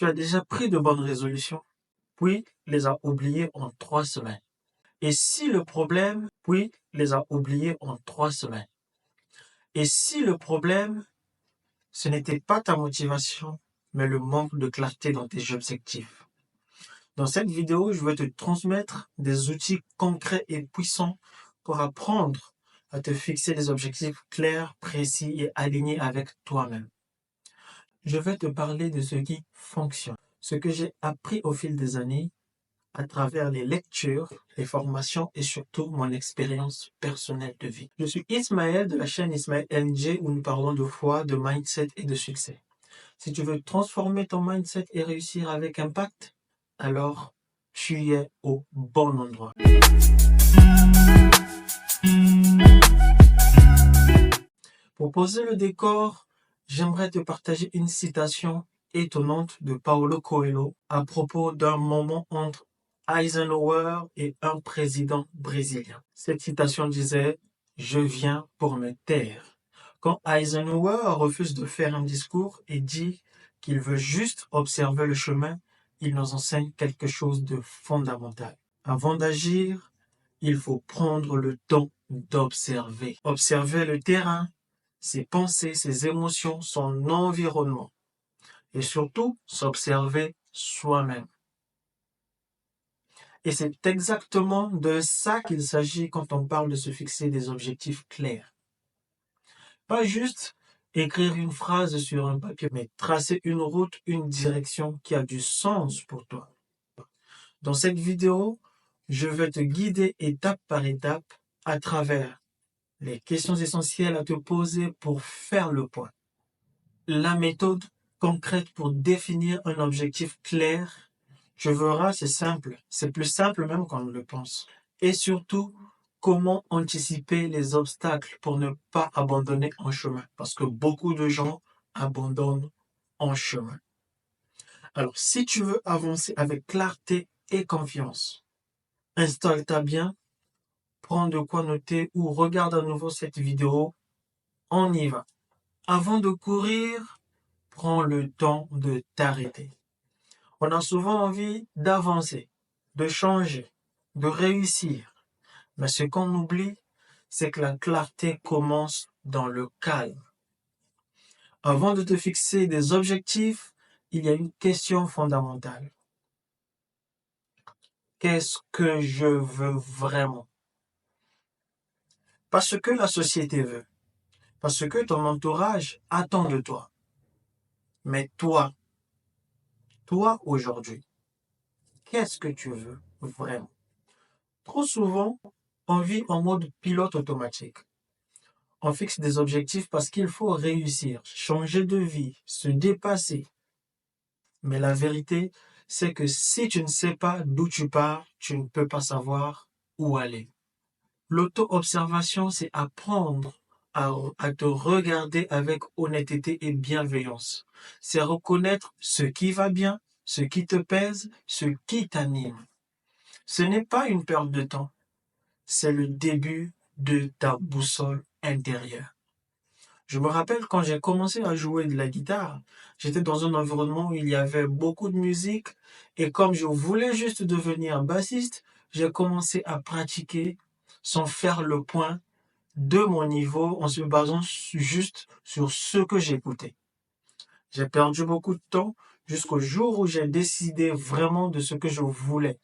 Tu as déjà pris de bonnes résolutions, puis les as oubliées en 3 semaines. Et si le problème, puis les as oubliées en 3 semaines. Et si le problème, ce n'était pas ta motivation, mais le manque de clarté dans tes objectifs. Dans cette vidéo, je vais te transmettre des outils concrets et puissants pour apprendre à te fixer des objectifs clairs, précis et alignés avec toi-même. Je vais te parler de ce qui fonctionne, ce que j'ai appris au fil des années à travers les lectures, les formations et surtout mon expérience personnelle de vie. Je suis Ismaël de la chaîne Ismaël NG où nous parlons de foi, de mindset et de succès. Si tu veux transformer ton mindset et réussir avec impact, alors tu es au bon endroit. Pour poser le décor, j'aimerais te partager une citation étonnante de Paulo Coelho à propos d'un moment entre Eisenhower et un président brésilien. Cette citation disait « Je viens pour me taire ». Quand Eisenhower refuse de faire un discours et dit qu'il veut juste observer le chemin, il nous enseigne quelque chose de fondamental. Avant d'agir, il faut prendre le temps d'observer. Observer le terrain, ses pensées, ses émotions, son environnement. Et surtout, s'observer soi-même. Et c'est exactement de ça qu'il s'agit quand on parle de se fixer des objectifs clairs. Pas juste écrire une phrase sur un papier, mais tracer une route, une direction qui a du sens pour toi. Dans cette vidéo, je vais te guider étape par étape à travers les questions essentielles à te poser pour faire le point. La méthode concrète pour définir un objectif clair, tu verras, c'est simple. C'est plus simple même qu'on le pense. Et surtout, comment anticiper les obstacles pour ne pas abandonner en chemin. Parce que beaucoup de gens abandonnent en chemin. Alors, si tu veux avancer avec clarté et confiance, installe-toi bien, prends de quoi noter ou regarde à nouveau cette vidéo. On y va. Avant de courir, prends le temps de t'arrêter. On a souvent envie d'avancer, de changer, de réussir. Mais ce qu'on oublie, c'est que la clarté commence dans le calme. Avant de te fixer des objectifs, il y a une question fondamentale. Qu'est-ce que je veux vraiment? Pas ce que la société veut, pas ce que ton entourage attend de toi. Mais toi aujourd'hui, qu'est-ce que tu veux vraiment? Trop souvent, on vit en mode pilote automatique. On fixe des objectifs parce qu'il faut réussir, changer de vie, se dépasser. Mais la vérité, c'est que si tu ne sais pas d'où tu pars, tu ne peux pas savoir où aller. L'auto-observation, c'est apprendre à te regarder avec honnêteté et bienveillance. C'est reconnaître ce qui va bien, ce qui te pèse, ce qui t'anime. Ce n'est pas une perte de temps, c'est le début de ta boussole intérieure. Je me rappelle quand j'ai commencé à jouer de la guitare, j'étais dans un environnement où il y avait beaucoup de musique et comme je voulais juste devenir bassiste, j'ai commencé à pratiquer sans faire le point de mon niveau en se basant juste sur ce que j'écoutais. J'ai perdu beaucoup de temps jusqu'au jour où j'ai décidé vraiment de ce que je voulais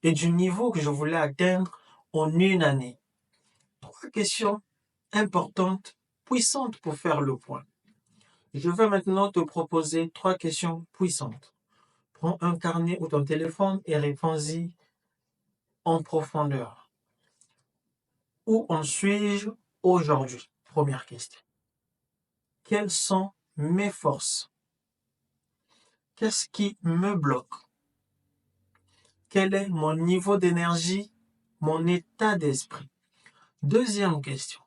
et du niveau que je voulais atteindre en une année. 3 questions importantes, puissantes pour faire le point. Je vais maintenant te proposer 3 questions puissantes. Prends un carnet ou ton téléphone et réponds-y en profondeur. Où en suis-je aujourd'hui? Première question. Quelles sont mes forces? Qu'est-ce qui me bloque? Quel est mon niveau d'énergie, mon état d'esprit? Deuxième question.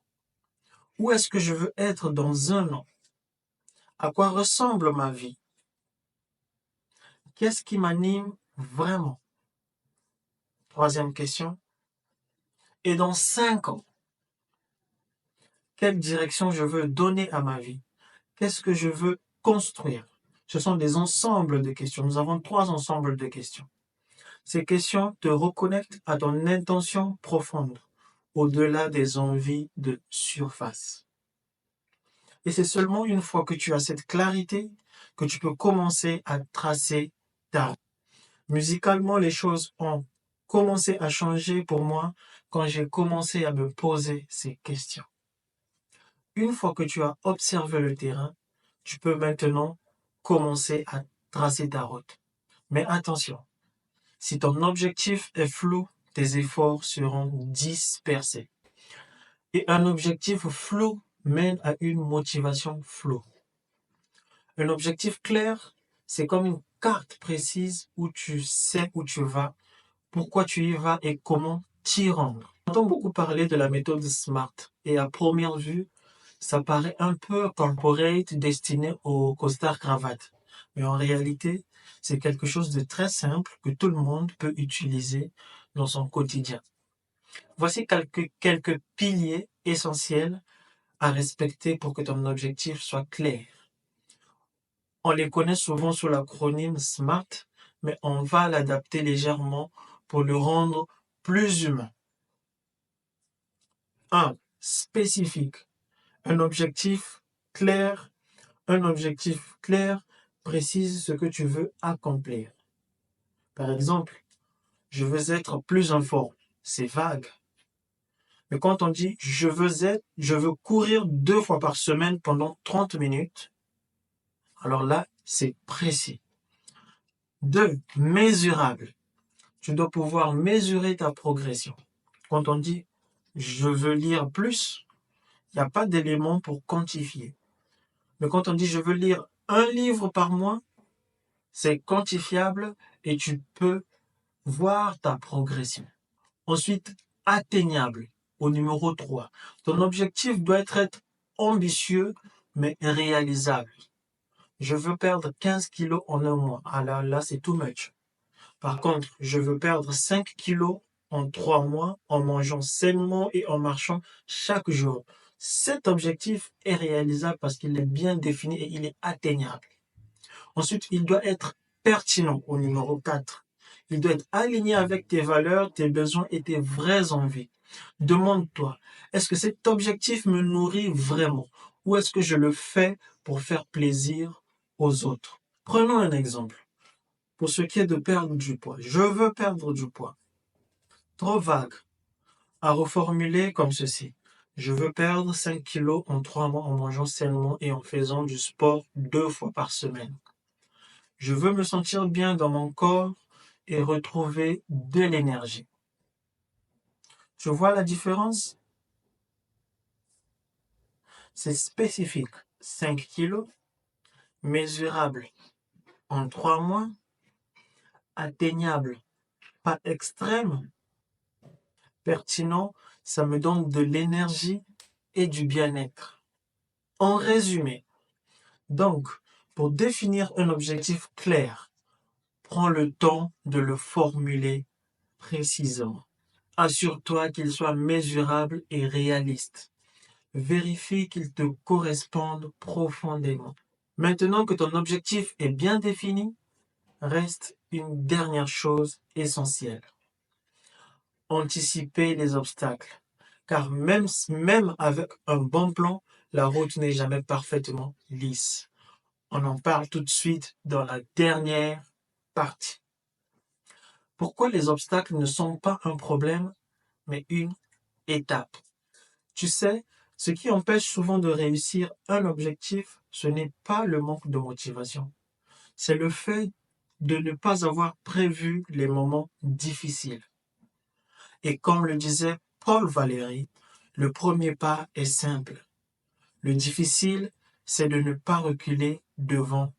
Où est-ce que je veux être dans un an? À quoi ressemble ma vie? Qu'est-ce qui m'anime vraiment? Troisième question. Et dans 5 ans, quelle direction je veux donner à ma vie? Qu'est-ce que je veux construire? Ce sont des ensembles de questions. Nous avons 3 ensembles de questions. Ces questions te reconnectent à ton intention profonde, au-delà des envies de surface. Et c'est seulement une fois que tu as cette clarité que tu peux commencer à tracer ta route. Musicalement, les choses ont commencé à changer pour moi quand j'ai commencé à me poser ces questions. Une fois que tu as observé le terrain, tu peux maintenant commencer à tracer ta route. Mais attention, si ton objectif est flou, tes efforts seront dispersés. Et un objectif flou mène à une motivation floue. Un objectif clair, c'est comme une carte précise où tu sais où tu vas, pourquoi tu y vas et comment t'y rendre. On entend beaucoup parler de la méthode SMART et à première vue, ça paraît un peu corporate destiné aux costards cravates. Mais en réalité, c'est quelque chose de très simple que tout le monde peut utiliser dans son quotidien. Voici quelques piliers essentiels à respecter pour que ton objectif soit clair. On les connaît souvent sous l'acronyme SMART, mais on va l'adapter légèrement pour le rendre plus humain. 1. Spécifique. Un objectif clair. Un objectif clair précise ce que tu veux accomplir. Par exemple, je veux être plus en forme. C'est vague. Mais quand on dit je veux courir 2 fois par semaine pendant 30 minutes, alors là, c'est précis. 2. Mesurable. Tu dois pouvoir mesurer ta progression. Quand on dit je veux lire plus, il n'y a pas d'élément pour quantifier. Mais quand on dit je veux lire 1 livre par mois, c'est quantifiable et tu peux voir ta progression. Ensuite, atteignable, au numéro 3. Ton objectif doit être ambitieux, mais réalisable. Je veux perdre 15 kilos en 1 mois. Ah là, c'est too much. Par contre, je veux perdre 5 kilos en 3 mois en mangeant sainement et en marchant chaque jour. Cet objectif est réalisable parce qu'il est bien défini et il est atteignable. Ensuite, il doit être pertinent au numéro 4. Il doit être aligné avec tes valeurs, tes besoins et tes vraies envies. Demande-toi, est-ce que cet objectif me nourrit vraiment ou est-ce que je le fais pour faire plaisir aux autres? Prenons un exemple. Pour ce qui est de perdre du poids, je veux perdre du poids. Trop vague. À reformuler comme ceci. Je veux perdre 5 kilos en 3 mois en mangeant sainement et en faisant du sport 2 fois par semaine. Je veux me sentir bien dans mon corps et retrouver de l'énergie. Tu vois la différence? C'est spécifique. 5 kilos, mesurable en 3 mois, atteignable, pas extrême, pertinent, ça me donne de l'énergie et du bien-être. En résumé, donc, pour définir un objectif clair, prends le temps de le formuler précisément. Assure-toi qu'il soit mesurable et réaliste. Vérifie qu'il te corresponde profondément. Maintenant que ton objectif est bien défini, reste une dernière chose essentielle. Anticiper les obstacles. Car même avec un bon plan, la route n'est jamais parfaitement lisse. On en parle tout de suite dans la dernière partie. Pourquoi les obstacles ne sont pas un problème, mais une étape? Tu sais, ce qui empêche souvent de réussir un objectif, ce n'est pas le manque de motivation. C'est le fait de ne pas avoir prévu les moments difficiles. Et comme le disait Paul Valéry, le premier pas est simple. Le difficile, c'est de ne pas reculer devant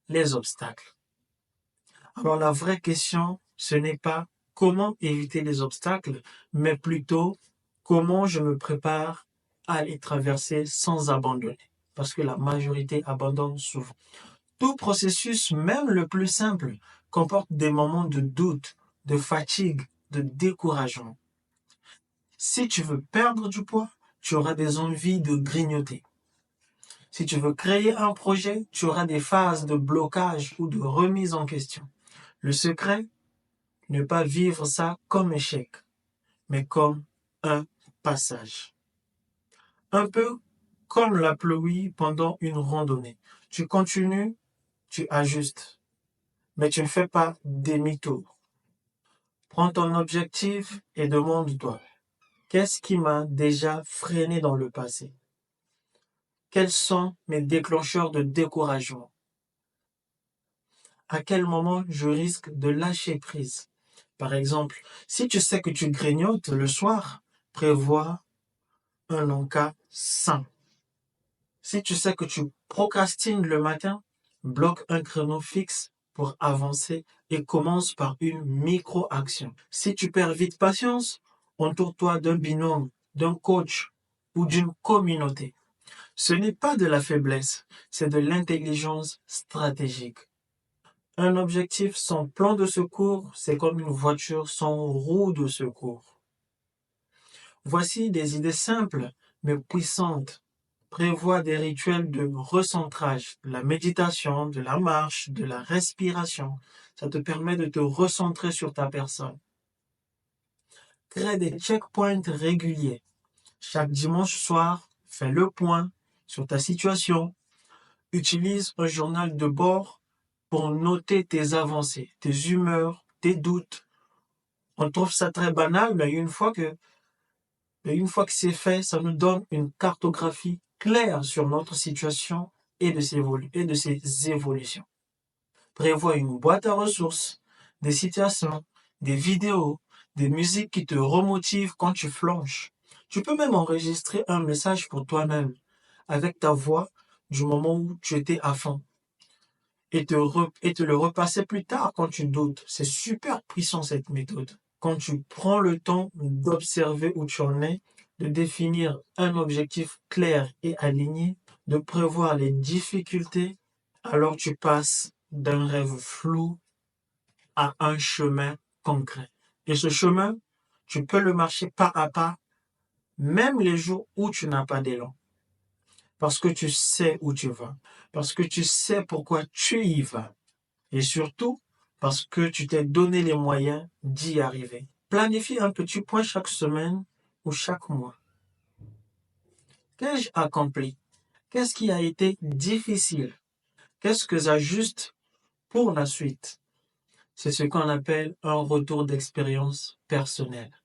les obstacles. Alors la vraie question, ce n'est pas comment éviter les obstacles, mais plutôt comment je me prépare à les traverser sans abandonner. Parce que la majorité abandonne souvent. Tout processus, même le plus simple, comporte des moments de doute, de fatigue, de découragement. Si tu veux perdre du poids, tu auras des envies de grignoter. Si tu veux créer un projet, tu auras des phases de blocage ou de remise en question. Le secret, ne pas vivre ça comme échec, mais comme un passage. Un peu comme la pluie pendant une randonnée. Tu continues, tu ajustes, mais tu ne fais pas demi-tour. Prends ton objectif et demande-toi, qu'est-ce qui m'a déjà freiné dans le passé? Quels sont mes déclencheurs de découragement? À quel moment je risque de lâcher prise? Par exemple, si tu sais que tu grignotes le soir, prévois un encas sain. Si tu sais que tu procrastines le matin, bloque un créneau fixe pour avancer et commence par une micro-action. Si tu perds vite patience, entoure-toi d'un binôme, d'un coach ou d'une communauté. Ce n'est pas de la faiblesse, c'est de l'intelligence stratégique. Un objectif sans plan de secours, c'est comme une voiture sans roue de secours. Voici des idées simples mais puissantes. Prévois des rituels de recentrage, de la méditation, de la marche, de la respiration. Ça te permet de te recentrer sur ta personne. Crée des checkpoints réguliers. Chaque dimanche soir, fais le point sur ta situation. Utilise un journal de bord pour noter tes avancées, tes humeurs, tes doutes. On trouve ça très banal, mais une fois que c'est fait, ça nous donne une cartographie claire sur notre situation et de ses évolutions. Prévois une boîte à ressources, des citations, des vidéos, des musiques qui te remotivent quand tu flanches. Tu peux même enregistrer un message pour toi-même avec ta voix du moment où tu étais à fond et te le repasser plus tard quand tu doutes. C'est super puissant cette méthode. Quand tu prends le temps d'observer où tu en es, de définir un objectif clair et aligné, de prévoir les difficultés, alors tu passes d'un rêve flou à un chemin concret. Et ce chemin, tu peux le marcher pas à pas, même les jours où tu n'as pas d'élan. Parce que tu sais où tu vas. Parce que tu sais pourquoi tu y vas. Et surtout, parce que tu t'es donné les moyens d'y arriver. Planifie un petit point chaque semaine ou chaque mois. Qu'ai-je accompli? Qu'est-ce qui a été difficile? Qu'est-ce que j'ajuste pour la suite? C'est ce qu'on appelle un retour d'expérience personnelle.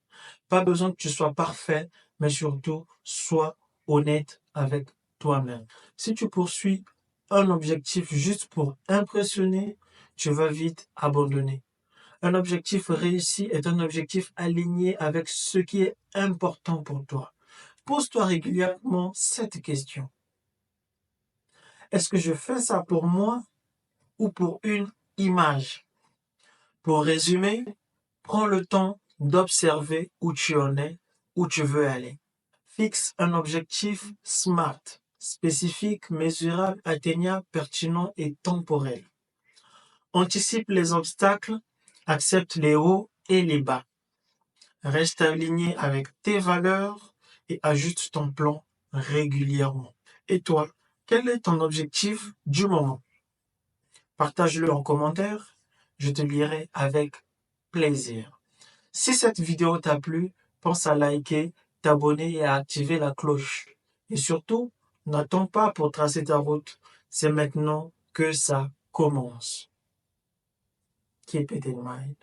Pas besoin que tu sois parfait, mais surtout, sois honnête avec toi-même. Si tu poursuis un objectif juste pour impressionner, tu vas vite abandonner. Un objectif réussi est un objectif aligné avec ce qui est important pour toi. Pose-toi régulièrement cette question. Est-ce que je fais ça pour moi ou pour une image? Pour résumer, prends le temps d'observer où tu en es, où tu veux aller. Fixe un objectif SMART, spécifique, mesurable, atteignable, pertinent et temporel. Anticipe les obstacles, accepte les hauts et les bas. Reste aligné avec tes valeurs et ajuste ton plan régulièrement. Et toi, quel est ton objectif du moment? Partage-le en commentaire, je te lirai avec plaisir. Si cette vidéo t'a plu, pense à liker, t'abonner et à activer la cloche. Et surtout, n'attends pas pour tracer ta route, c'est maintenant que ça commence. Keep it in mind.